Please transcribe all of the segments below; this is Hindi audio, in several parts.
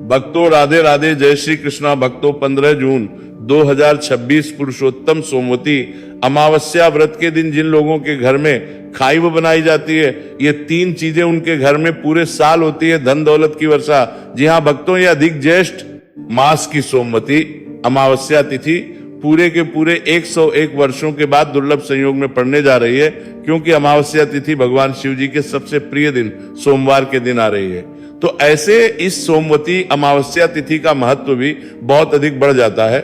भक्तों राधे राधे, जय श्री कृष्णा। भक्तों 15 जून 2026 पुरुषोत्तम सोमवती अमावस्या व्रत के दिन जिन लोगों के घर में खाइब बनाई जाती है, ये 3 चीजें उनके घर में पूरे साल होती है, धन दौलत की वर्षा। जी हाँ भक्तों, ये अधिक ज्येष्ठ मास की सोमवती अमावस्या तिथि पूरे के पूरे 101 वर्षों के बाद दुर्लभ संयोग में पड़ने जा रही है, क्योंकि अमावस्या तिथि भगवान शिव जी के सबसे प्रिय दिन सोमवार के दिन आ रही है। तो ऐसे इस सोमवती अमावस्या तिथि का महत्व भी बहुत अधिक बढ़ जाता है।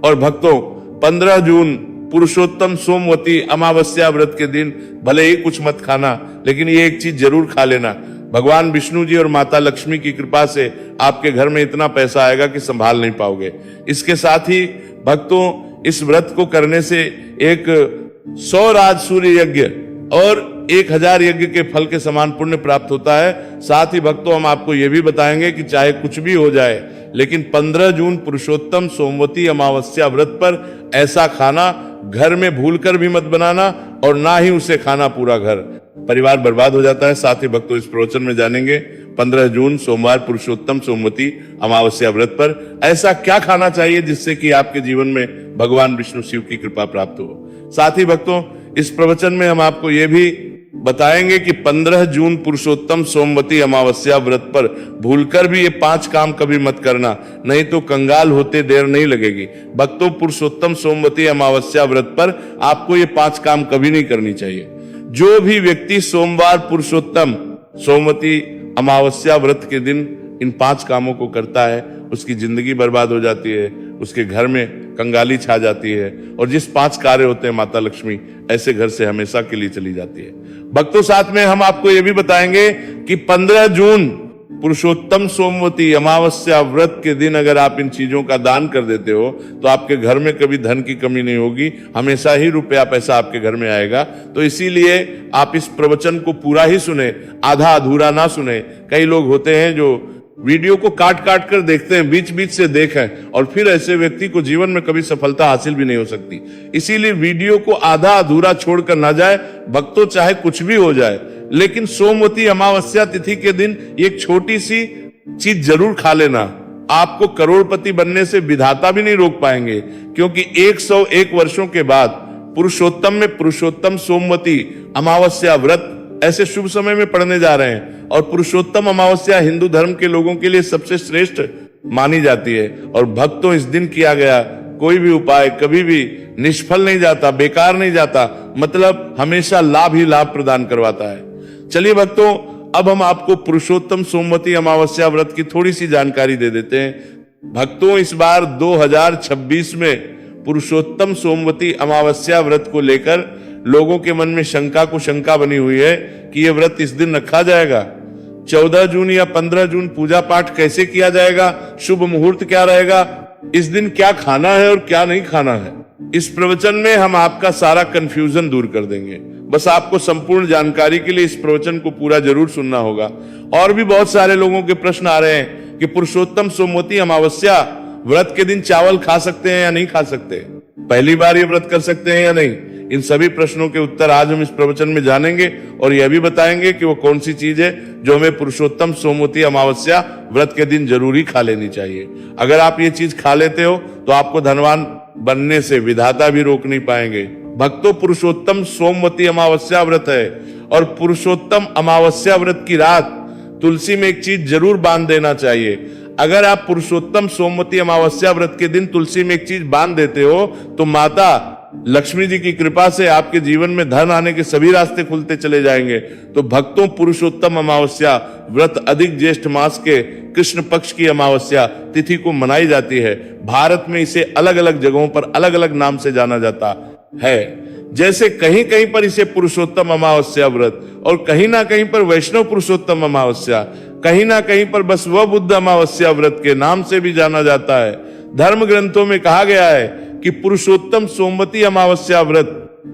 और भक्तों 15 जून पुरुषोत्तम सोमवती अमावस्या व्रत के दिन भले ही कुछ मत खाना, लेकिन ये एक चीज जरूर खा लेना। भगवान विष्णु जी और माता लक्ष्मी की कृपा से आपके घर में इतना पैसा आएगा कि संभाल नहीं पाओगे। इसके साथ ही भक्तों इस व्रत को करने से एक 100 राज सूर्य यज्ञ और 1000 यज्ञ के फल के समान पुण्य प्राप्त होता है। साथ ही भक्तों हम आपको यह भी बताएंगे कि चाहे कुछ भी हो जाए, लेकिन 15 जून पुरुषोत्तम सोमवती अमावस्या व्रत पर ऐसा खाना घर में भूलकर भी मत बनाना, और ना ही उसे खाना पूरा घर, परिवार बर्बाद हो जाता है। साथ ही भक्तों इस प्रवचन में जानेंगे 15 जून सोमवार पुरुषोत्तम सोमवती अमावस्या व्रत पर ऐसा क्या खाना चाहिए जिससे कि आपके जीवन में भगवान विष्णु शिव की कृपा प्राप्त हो। साथ ही भक्तों इस प्रवचन में हम आपको यह भी बताएंगे कि 15 जून पुरुषोत्तम सोमवती अमावस्या व्रत पर भूलकर भी ये 5 काम कभी मत करना, नहीं तो कंगाल होते देर नहीं लगेगी। भक्तों पुरुषोत्तम सोमवती अमावस्या व्रत पर आपको ये 5 काम कभी नहीं करनी चाहिए। जो भी व्यक्ति सोमवार पुरुषोत्तम सोमवती अमावस्या व्रत के दिन इन 5 कामों को करता है, उसकी जिंदगी बर्बाद हो जाती है, उसके घर में कंगाली छा जाती है, और जिस 5 कार्य होते हैं माता लक्ष्मी ऐसे घर से हमेशा के लिए चली जाती है। भक्तों साथ में हम आपको यह भी बताएंगे कि 15 जून पुरुषोत्तम सोमवती अमावस्या व्रत के दिन अगर आप इन चीजों का दान कर देते हो तो आपके घर में कभी धन की कमी नहीं होगी, हमेशा ही रुपया पैसा आपके घर में आएगा। तो इसीलिए आप इस प्रवचन को पूरा ही सुने, आधा अधूरा ना सुने। कई लोग होते हैं जो वीडियो को काट काट कर देखते हैं, बीच बीच से देखें, और फिर ऐसे व्यक्ति को जीवन में कभी सफलता हासिल भी नहीं हो सकती। इसीलिए वीडियो को आधा अधूरा छोड़कर ना जाए। भक्तों चाहे कुछ भी हो जाए, लेकिन सोमवती अमावस्या तिथि के दिन एक छोटी सी चीज जरूर खा लेना। आपको करोड़पति बनने से विधाता भी नहीं रोक पाएंगे, क्योंकि 101 वर्षों के बाद पुरुषोत्तम में पुरुषोत्तम सोमवती अमावस्या व्रत ऐसे शुभ समय में पढ़ने जा रहे हैं। और पुरुषोत्तम अमावस्या हिंदू धर्म के लोगों के लिए सबसे श्रेष्ठ मानी जाती है। और भक्तों इस दिन किया गया कोई भी उपाय कभी भी निष्फल नहीं जाता, बेकार नहीं जाता, मतलब हमेशा लाभ ही लाभ प्रदान करवाता है। चलिए भक्तों अब हम आपको पुरुषोत्तम सोमवती अमावस्या व्रत की थोड़ी सी जानकारी दे देते हैं। भक्तों इस बार 2026 में पुरुषोत्तम सोमवती अमावस्या व्रत को लेकर लोगों के मन में शंका को शंका बनी हुई है कि यह व्रत इस दिन रखा जाएगा। 14 जून या 15 जून पूजा पाठ कैसे किया जाएगा, शुभ मुहूर्त क्या रहेगा, इस दिन क्या खाना है और क्या नहीं खाना है। इस प्रवचन में हम आपका सारा कंफ्यूजन दूर कर देंगे। बस आपको संपूर्ण जानकारी के लिए इस प्रवचन को पूरा जरूर सुनना होगा। और भी बहुत सारे लोगों के प्रश्न आ रहे हैं कि पुरुषोत्तम सोमवती अमावस्या व्रत के दिन चावल खा सकते हैं या नहीं खा सकते, पहली बार ये व्रत कर सकते हैं या नहीं। इन सभी प्रश्नों के उत्तर आज हम इस प्रवचन में जानेंगे, और यह भी बताएंगे कि वो कौन सी चीज है जो हमें पुरुषोत्तम सोमवती अमावस्या व्रत के दिन जरूरी खा लेनी चाहिए। अगर आप ये चीज खा लेते हो तो आपको धनवान बनने से विधाता भी रोक नहीं पाएंगे। भक्तों पुरुषोत्तम सोमवती अमावस्या व्रत है, और पुरुषोत्तम अमावस्या व्रत की रात तुलसी में एक चीज जरूर बांध देना चाहिए। अगर आप पुरुषोत्तम सोमवती अमावस्या व्रत के दिन तुलसी में एक चीज बांध देते हो तो माता लक्ष्मी जी की कृपा से आपके जीवन में धन आने के सभी रास्ते खुलते चले जाएंगे। तो भक्तों पुरुषोत्तम अमावस्या व्रत अधिक ज्येष्ठ मास के कृष्ण पक्ष की अमावस्या तिथि को मनाई जाती है। भारत में इसे अलग अलग जगहों पर अलग अलग नाम से जाना जाता है। जैसे कहीं कहीं पर इसे पुरुषोत्तम अमावस्या व्रत, और कहीं ना कहीं पर वैष्णव पुरुषोत्तम अमावस्या, कहीं ना कहीं पर बस वह बुद्ध अमावस्या व्रत के नाम से भी जाना जाता है। धर्म ग्रंथों में कहा गया है कि पुरुषोत्तम सोमवती अमावस्या व्रत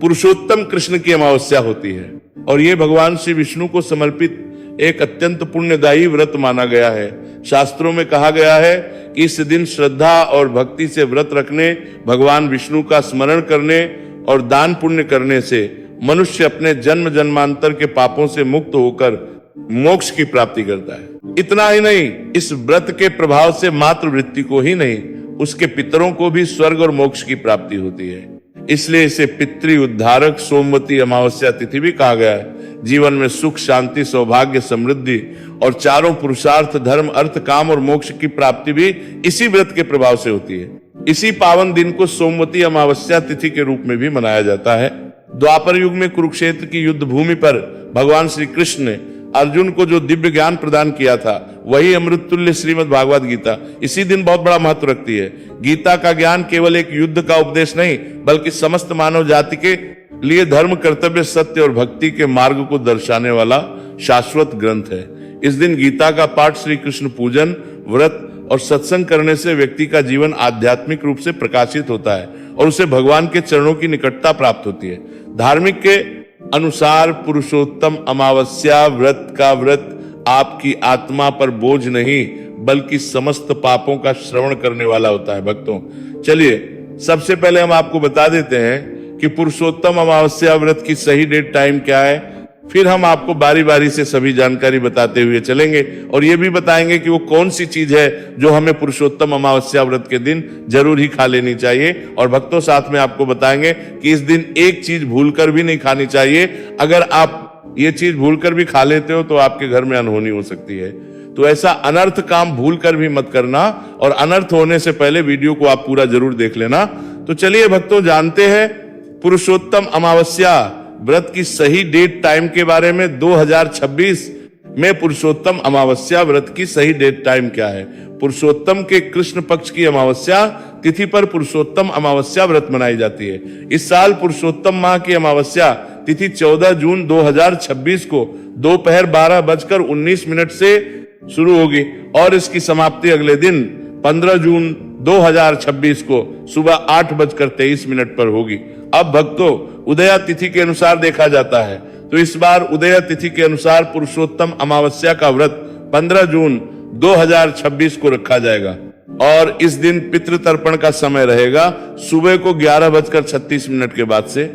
पुरुषोत्तम कृष्ण की अमावस्या होती है, और ये भगवान श्री विष्णु को समर्पित एक अत्यंत पुण्यदायी व्रत माना गया है। शास्त्रों में कहा गया है कि इस दिन श्रद्धा और भक्ति से व्रत रखने, भगवान विष्णु का स्मरण करने और दान पुण्य करने से मनुष्य अपने जन्म जन्मांतर के पापों से मुक्त होकर मोक्ष की प्राप्ति करता है। इतना ही नहीं, इस व्रत के प्रभाव से मातृ वृत्ति को ही नहीं, उसके पितरों को भी स्वर्ग और मोक्ष की प्राप्ति होती है। इसलिए इसे पितृ उद्धारक सोमवती अमावस्या तिथि भी कहा गया है। जीवन में सुख, शांति, सौभाग्य, समृद्धि और चारों पुरुषार्थ, धर्म, अर्थ, काम और मोक्ष की प्राप्ति भी इसी व्रत के प्रभाव से होती है। इसी पावन दिन को सोमवती अमावस्या तिथि के रूप में भी मनाया जाता है। द्वापर युग में कुरुक्षेत्र की युद्ध भूमि पर भगवान श्री कृष्ण ने अर्जुन को जो दिव्य ज्ञान प्रदान किया था, वही अमृत तुल्य श्रीमद् भागवत गीता इसी दिन बहुत बड़ा महत्व रखती है। गीता का ज्ञान केवल एक युद्ध का उपदेश नहीं, बल्कि समस्त मानव जाति के लिए धर्म, कर्तव्य, सत्य और भक्ति के मार्ग को दर्शाने वाला शाश्वत ग्रंथ है। इस दिन गीता का पाठ श्री कृष्ण पूजन, व्रत और सत्संग करने से व्यक्ति का जीवन आध्यात्मिक रूप से प्रकाशित होता है और उसे भगवान के चरणों की निकटता प्राप्त होती है। धार्मिक के अनुसार पुरुषोत्तम अमावस्या व्रत का व्रत आपकी आत्मा पर बोझ नहीं, बल्कि समस्त पापों का श्रवण करने वाला होता है। भक्तों, चलिए सबसे पहले हम आपको बता देते हैं कि पुरुषोत्तम अमावस्या व्रत की सही डेट, टाइम क्या है। फिर हम आपको बारी बारी से सभी जानकारी बताते हुए चलेंगे और ये भी बताएंगे कि वो कौन सी चीज है जो हमें पुरुषोत्तम अमावस्या व्रत के दिन जरूर ही खा लेनी चाहिए। और भक्तों, साथ में आपको बताएंगे कि इस दिन एक चीज भूलकर भी नहीं खानी चाहिए। अगर आप ये चीज भूलकर भी खा लेते हो तो आपके घर में अनहोनी हो सकती है। तो ऐसा अनर्थ काम भूलकर भी मत करना, और अनर्थ होने से पहले वीडियो को आप पूरा जरूर देख लेना। तो चलिए भक्तों, जानते हैं पुरुषोत्तम अमावस्या व्रत की सही डेट, टाइम के बारे में। 2026 में पुरुषोत्तम अमावस्या व्रत की सही डेट, टाइम क्या है। पुरुषोत्तम के कृष्ण पक्ष की अमावस्या तिथि पर पुरुषोत्तम अमावस्या व्रत मनाई जाती है। इस साल पुरुषोत्तम माह की अमावस्या तिथि 14 जून 2026 को दोपहर 12:19 से शुरू होगी और इसकी समाप्ति अगले दिन 15 जून 2026 को सुबह 8:23 पर होगी। अब भक्तों, उदया तिथि के अनुसार देखा जाता है तो इस बार उदया तिथि के अनुसार पुरुषोत्तम अमावस्या का व्रत 15 जून 2026 को रखा जाएगा और इस दिन पितृतर्पण का समय रहेगा सुबह को 11:36 के बाद से।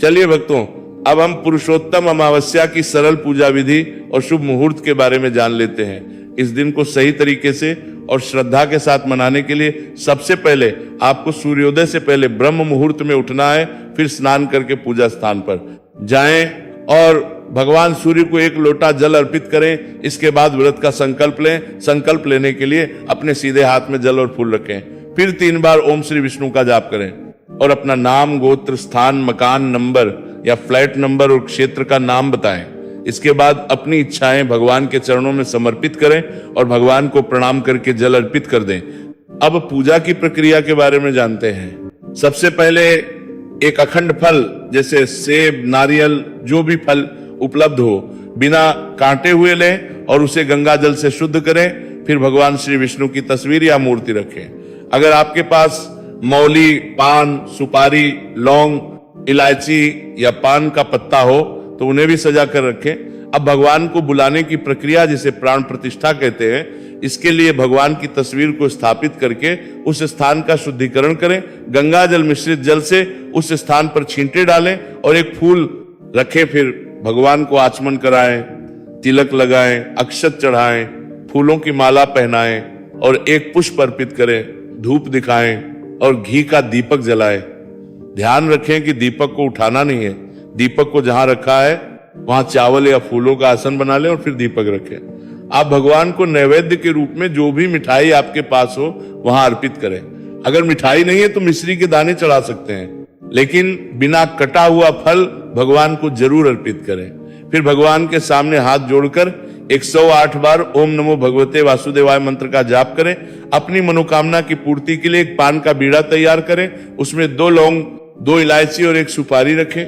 चलिए भक्तों, अब हम पुरुषोत्तम अमावस्या की सरल पूजा विधि और शुभ मुहूर्त के बारे में जान लेते हैं। इस दिन को सही तरीके से और श्रद्धा के साथ मनाने के लिए सबसे पहले आपको सूर्योदय से पहले ब्रह्म मुहूर्त में उठना है। फिर स्नान करके पूजा स्थान पर जाएं और भगवान सूर्य को एक लोटा जल अर्पित करें। इसके बाद व्रत का संकल्प लें। संकल्प लेने के लिए अपने सीधे हाथ में जल और फूल रखें। फिर 3 बार ओम श्री विष्णु का जाप करें और अपना नाम, गोत्र, स्थान, मकान नंबर या फ्लैट नंबर और क्षेत्र का नाम बताएं। इसके बाद अपनी इच्छाएं भगवान के चरणों में समर्पित करें और भगवान को प्रणाम करके जल अर्पित कर दें। अब पूजा की प्रक्रिया के बारे में जानते हैं। सबसे पहले एक अखंड फल जैसे सेब, नारियल, जो भी फल उपलब्ध हो, बिना कांटे हुए लें और उसे गंगा जल से शुद्ध करें। फिर भगवान श्री विष्णु की तस्वीर या मूर्ति रखें। अगर आपके पास मौली, पान, सुपारी, लौंग, इलायची या पान का पत्ता हो तो उन्हें भी सजा कर रखें। अब भगवान को बुलाने की प्रक्रिया, जिसे प्राण प्रतिष्ठा कहते हैं, इसके लिए भगवान की तस्वीर को स्थापित करके उस स्थान का शुद्धिकरण करें। गंगा जल मिश्रित जल से उस स्थान पर छींटे डालें और एक फूल रखें। फिर भगवान को आचमन कराएं, तिलक लगाएं, अक्षत चढ़ाएं, फूलों की माला पहनाएं और एक पुष्प अर्पित करें, धूप दिखाएं और घी का दीपक जलाएं। ध्यान रखें कि दीपक को उठाना नहीं है। दीपक को जहां रखा है वहां चावल या फूलों का आसन बना लें और फिर दीपक रखें। आप भगवान को नैवेद्य के रूप में जो भी मिठाई आपके पास हो वहां अर्पित करें। अगर मिठाई नहीं है तो मिश्री के दाने चढ़ा सकते हैं, लेकिन बिना कटा हुआ फल भगवान को जरूर अर्पित करें। फिर भगवान के सामने हाथ जोड़कर 108 बार ओम नमो भगवते वासुदेवाय मंत्र का जाप करें। अपनी मनोकामना की पूर्ति के लिए एक पान का बीड़ा तैयार करें। उसमें 2 लौंग, 2 इलायची और 1 सुपारी रखें।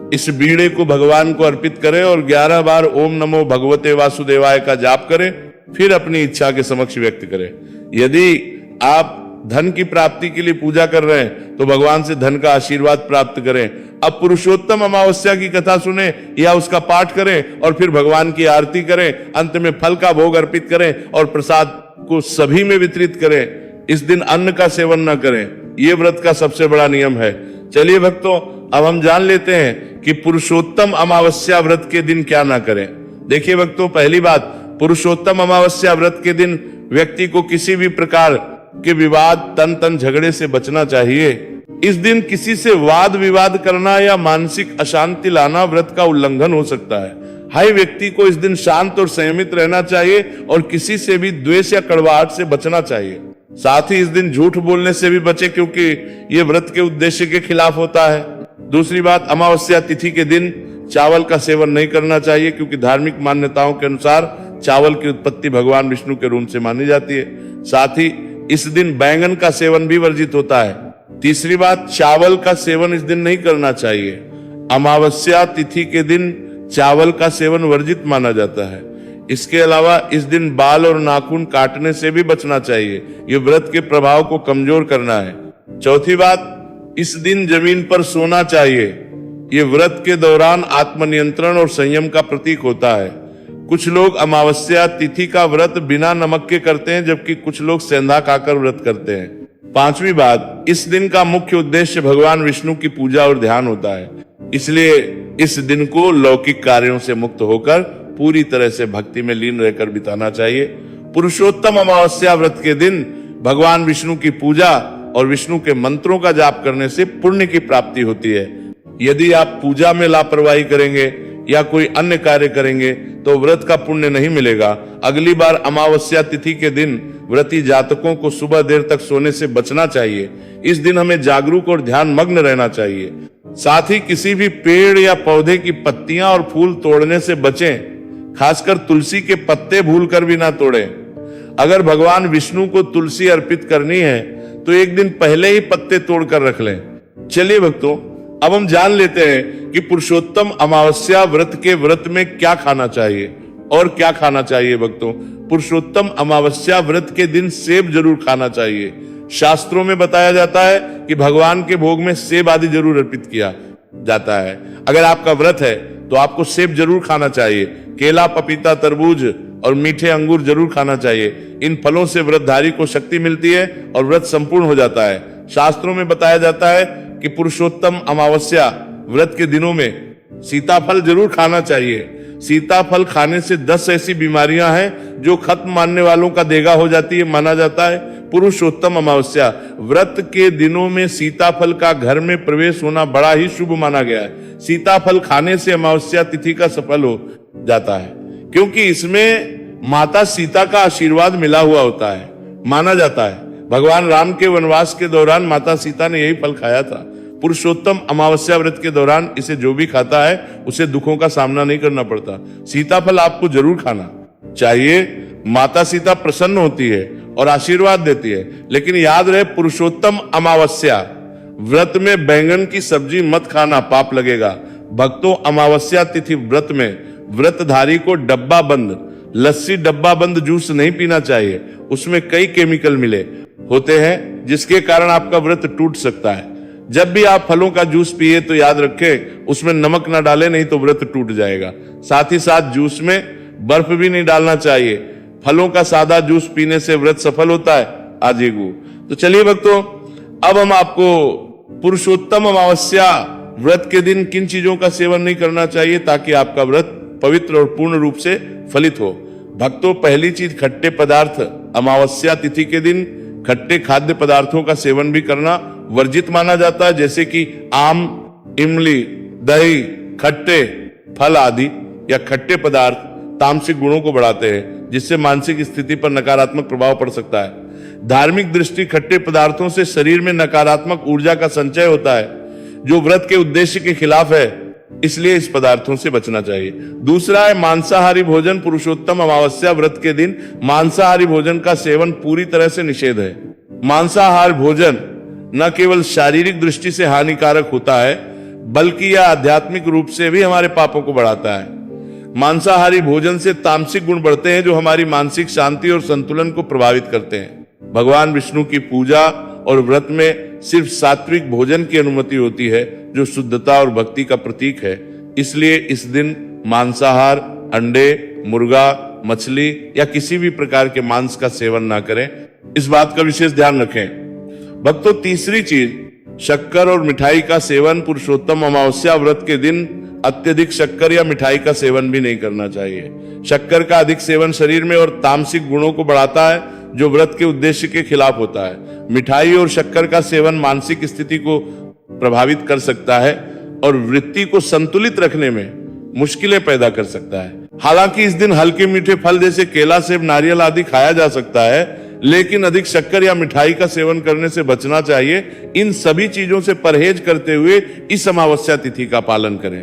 इस बीड़े को भगवान को अर्पित करें और 11 बार ओम नमो भगवते वासुदेवाय का जाप करें। फिर अपनी इच्छा के समक्ष व्यक्त करें। यदि आप धन की प्राप्ति के लिए पूजा कर रहे हैं तो भगवान से धन का आशीर्वाद प्राप्त करें। अब पुरुषोत्तम अमावस्या की कथा सुने या उसका पाठ करें और फिर भगवान की आरती करें। अंत में फल का भोग अर्पित करें और प्रसाद को सभी में वितरित करें। इस दिन अन्न का सेवन न करें। यह व्रत का सबसे बड़ा नियम है। चलिए भक्तों, अब हम जान लेते हैं कि पुरुषोत्तम अमावस्या व्रत के दिन क्या ना करें। देखिए भक्तों, पहली बात, पुरुषोत्तम अमावस्या व्रत के दिन व्यक्ति को किसी भी प्रकार के विवाद, तन झगड़े से बचना चाहिए। इस दिन किसी से वाद विवाद करना या मानसिक अशांति लाना व्रत का उल्लंघन हो सकता है। हर व्यक्ति को इस दिन शांत और संयमित रहना चाहिए और किसी से भी द्वेष या कड़वाहट से बचना चाहिए। साथ ही इस दिन झूठ बोलने से भी बचे, क्योंकि ये व्रत के उद्देश्य के खिलाफ होता है। दूसरी बात, अमावस्या तिथि के दिन चावल का सेवन नहीं करना चाहिए, क्योंकि धार्मिक मान्यताओं के अनुसार चावल की उत्पत्ति भगवान विष्णु के रूप से मानी जाती है। साथ ही इस दिन बैंगन का सेवन भी वर्जित होता है। तीसरी बात, चावल का सेवन इस दिन नहीं करना चाहिए। अमावस्या तिथि के दिन चावल का सेवन वर्जित माना जाता है। इसके अलावा इस दिन बाल और नाखून काटने से भी बचना चाहिए। ये व्रत के प्रभाव को कमजोर करना है। चौथी बात, इस दिन जमीन पर सोना चाहिए। ये व्रत के दौरान आत्मनियंत्रण और संयम का प्रतीक होता है। कुछ लोग अमावस्या तिथि का व्रत बिना नमक के करते हैं, जबकि कुछ लोग सेंधा खाकर व्रत करते हैं। पांचवी बात, इस दिन का मुख्य उद्देश्य भगवान विष्णु की पूजा और ध्यान होता है। इसलिए इस दिन को लौकिक कार्यों से मुक्त होकर पूरी तरह से भक्ति में लीन रहकर बिताना चाहिए। पुरुषोत्तम अमावस्या व्रत के दिन भगवान विष्णु की पूजा और विष्णु के मंत्रों का जाप करने से पुण्य की प्राप्ति होती है। यदि आप पूजा में लापरवाही करेंगे या कोई अन्य कार्य करेंगे तो व्रत का पुण्य नहीं मिलेगा। अगली बार अमावस्या तिथि के दिन व्रती जातकों को सुबह देर तक सोने से बचना चाहिए। इस दिन हमें जागरूक और ध्यान मग्न रहना चाहिए। साथ ही किसी भी पेड़ या पौधे की पत्तियां और फूल तोड़ने से बचें। खासकर तुलसी के पत्ते भूलकर भी ना तोड़ें। अगर भगवान विष्णु को तुलसी अर्पित करनी है तो एक दिन पहले ही पत्ते तोड़कर रख लें। चलिए भक्तों, अब हम जान लेते हैं कि पुरुषोत्तम अमावस्या व्रत के व्रत में क्या खाना चाहिए और क्या खाना चाहिए। भक्तों, पुरुषोत्तम अमावस्या व्रत के दिन सेब जरूर खाना चाहिए। शास्त्रों में बताया जाता है कि भगवान के भोग में सेब आदि जरूर अर्पित किया जाता है। अगर आपका व्रत है तो आपको सेब जरूर खाना चाहिए। केला, पपीता, तरबूज और मीठे अंगूर जरूर खाना चाहिए। इन फलों से व्रतधारी को शक्ति मिलती है और व्रत संपूर्ण हो जाता है। शास्त्रों में बताया जाता है कि पुरुषोत्तम अमावस्या व्रत के दिनों में सीताफल जरूर खाना चाहिए। सीताफल खाने से 10 ऐसी बीमारियां हैं जो खत्म मानने वालों का देगा हो जाती है, माना जाता है। पुरुषोत्तम अमावस्या व्रत के दिनों में सीताफल का घर में प्रवेश होना बड़ा ही शुभ माना गया है। सीताफल खाने से अमावस्या तिथि का सफल हो जाता है, क्योंकि इसमें माता सीता का आशीर्वाद मिला हुआ होता है। माना जाता है भगवान राम के वनवास के दौरान माता सीता ने यही फल खाया था। पुरुषोत्तम अमावस्या व्रत के दौरान इसे जो भी खाता है उसे दुखों का सामना नहीं करना पड़ता। सीताफल आपको जरूर खाना चाहिए। माता सीता प्रसन्न होती है और आशीर्वाद देती है। लेकिन याद रहे, पुरुषोत्तम अमावस्या व्रत में बैंगन की सब्जी मत खाना, पाप लगेगा। भक्तों, अमावस्या तिथि व्रत में व्रतधारी को डब्बा बंद लस्सी, डब्बा बंद जूस नहीं पीना चाहिए। उसमें कई केमिकल मिले होते हैं जिसके कारण आपका व्रत टूट सकता है। जब भी आप फलों का जूस पिए तो याद रखें उसमें नमक ना डालें, नहीं तो व्रत टूट जाएगा। साथ ही साथ जूस में बर्फ भी नहीं डालना चाहिए। फलों का सादा जूस पीने से व्रत सफल होता है। आजीगु। तो चलिए भक्तों, अब हम आपको पुरुषोत्तम अमावस्या व्रत के दिन किन चीजों का सेवन नहीं करना चाहिए ताकि आपका व्रत पवित्र और पूर्ण रूप से फलित हो। भक्तों, पहली चीज, खट्टे पदार्थ। अमावस्या तिथि के दिन खट्टे खाद्य पदार्थों का सेवन भी करना वर्जित माना जाता है, जैसे कि आम, इमली, दही, खट्टे फल आदि या खट्टे पदार्थ तामसिक गुणों को बढ़ाते हैं, जिससे मानसिक स्थिति पर नकारात्मक प्रभाव पड़ सकता है। धार्मिक दृष्टि खट्टे पदार्थों से शरीर में नकारात्मक ऊर्जा का संचय होता है, जो व्रत के उद्देश्य के खिलाफ है। इसलिए इस पदार्थों से बचना चाहिए। दूसरा है मांसाहारी भोजन। पुरुषोत्तम अमावस्या व्रत के दिन मांसाहारी भोजन का सेवन पूरी तरह से निषेध है। मांसाहार भोजन न केवल शारीरिक दृष्टि से हानिकारक होता है, बल्कि यह आध्यात्मिक रूप से भी हमारे पापों को बढ़ाता है। मांसाहारी भोजन से तामसिक गुण बढ़ते हैं, जो हमारी मानसिक शांति और संतुलन को प्रभावित करते हैं। भगवान विष्णु की पूजा और व्रत में सिर्फ सात्विक भोजन की अनुमति होती है, जो शुद्धता और भक्ति का प्रतीक है। इसलिए इस दिन मांसाहार, अंडे, मुर्गा, मछली या किसी भी प्रकार के मांस का सेवन ना करें। इस बात का विशेष ध्यान रखें। भक्तों, तीसरी चीज, शक्कर और मिठाई का सेवन पुरुषोत्तम अमावस्या व्रत के दिन अत्यधिक शक्कर या मिठाई का सेवन भी नहीं करना चाहिए। शक्कर का अधिक सेवन शरीर में और तामसिक गुणों को बढ़ाता है, जो व्रत के उद्देश्य के खिलाफ होता है। मिठाई और शक्कर का सेवन मानसिक स्थिति को प्रभावित कर सकता है और वृत्ति को संतुलित रखने में मुश्किलें पैदा कर सकता है। हालांकि इस दिन हल्के मीठे फल जैसे केला, सेब, नारियल आदि खाया जा सकता है, लेकिन अधिक शक्कर या मिठाई का सेवन करने से बचना चाहिए। इन सभी चीजों से परहेज करते हुए इस अमावस्या तिथि का पालन करें।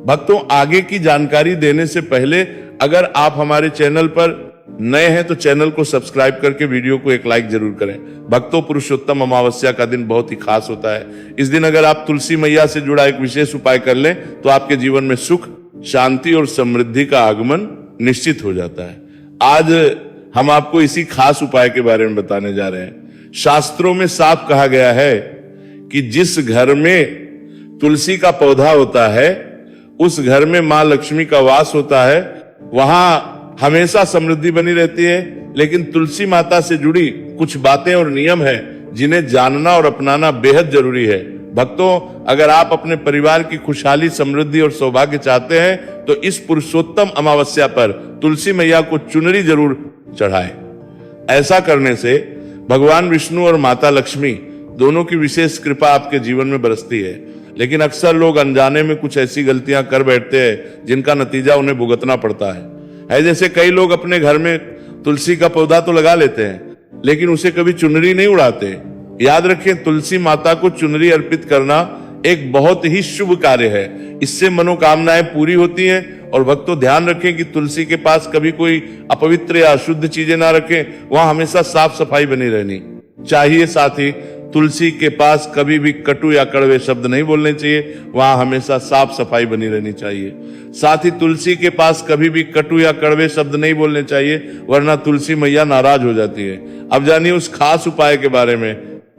भक्तों, आगे की जानकारी देने से पहले अगर आप हमारे चैनल पर नए हैं तो चैनल को सब्सक्राइब करके वीडियो को एक लाइक जरूर करें। भक्तों, पुरुषोत्तम अमावस्या का दिन बहुत ही खास होता है। इस दिन अगर आप तुलसी मैया से जुड़ा एक विशेष उपाय कर लें तो आपके जीवन में सुख, शांति और समृद्धि का आगमन निश्चित हो जाता है। आज हम आपको इसी खास उपाय के बारे में बताने जा रहे हैं। शास्त्रों में साफ कहा गया है कि जिस घर में तुलसी का पौधा होता है उस घर में मां लक्ष्मी का वास होता है, वहां हमेशा समृद्धि बनी रहती है। लेकिन तुलसी माता से जुड़ी कुछ बातें और नियम है जिन्हें जानना और अपनाना बेहद जरूरी है। भक्तों, अगर आप अपने परिवार की खुशहाली, समृद्धि और सौभाग्य चाहते हैं तो इस पुरुषोत्तम अमावस्या पर तुलसी मैया को चुनरी जरूर चढ़ाएं। ऐसा करने से भगवान विष्णु और माता लक्ष्मी दोनों की विशेष कृपा आपके जीवन में बरसती है। लेकिन अक्सर लोग अनजाने में कुछ ऐसी गलतियां कर बैठते हैं जिनका नतीजा उन्हें भुगतना पड़ता है। जैसे कई लोग अपने घर में तुलसी का पौधा तो लगा लेते हैं लेकिन उसे कभी चुनरी नहीं उड़ाते। याद रखें, तुलसी माता को चुनरी अर्पित करना एक बहुत ही शुभ कार्य है। इससे मनोकामनाएं पूरी होती हैं। और भक्तों, ध्यान रखें कि तुलसी के पास कभी कोई अपवित्र या अशुद्ध चीजें ना रखें, वहां हमेशा साफ सफाई बनी रहनी चाहिए। साथ ही तुलसी के पास कभी भी कटु या कड़वे शब्द नहीं बोलने चाहिए, वहां हमेशा साफ सफाई बनी रहनी चाहिए। साथ ही तुलसी के पास कभी भी कटु या कड़वे शब्द नहीं बोलने चाहिए, वरना तुलसी मैया नाराज हो जाती है। अब जानिए उस खास उपाय के बारे में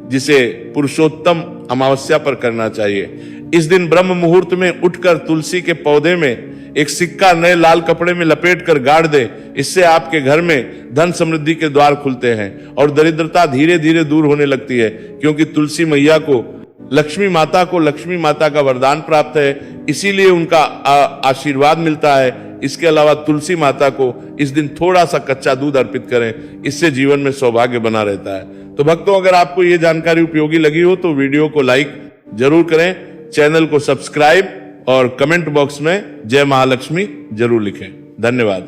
जिसे पुरुषोत्तम अमावस्या पर करना चाहिए। इस दिन ब्रह्म मुहूर्त में उठकर तुलसी के पौधे में एक सिक्का नए लाल कपड़े में लपेट कर गाड़ दे। इससे आपके घर में धन समृद्धि के द्वार खुलते हैं और दरिद्रता धीरे धीरे दूर होने लगती है, क्योंकि तुलसी मैया को लक्ष्मी माता का वरदान प्राप्त है, इसीलिए उनका आशीर्वाद मिलता है। इसके अलावा तुलसी माता को इस दिन थोड़ा सा कच्चा दूध अर्पित करें, इससे जीवन में सौभाग्य बना रहता है। तो भक्तों, अगर आपको ये जानकारी उपयोगी लगी हो तो वीडियो को लाइक जरूर करें, चैनल को सब्सक्राइब और कमेंट बॉक्स में जय महालक्ष्मी जरूर लिखें। धन्यवाद।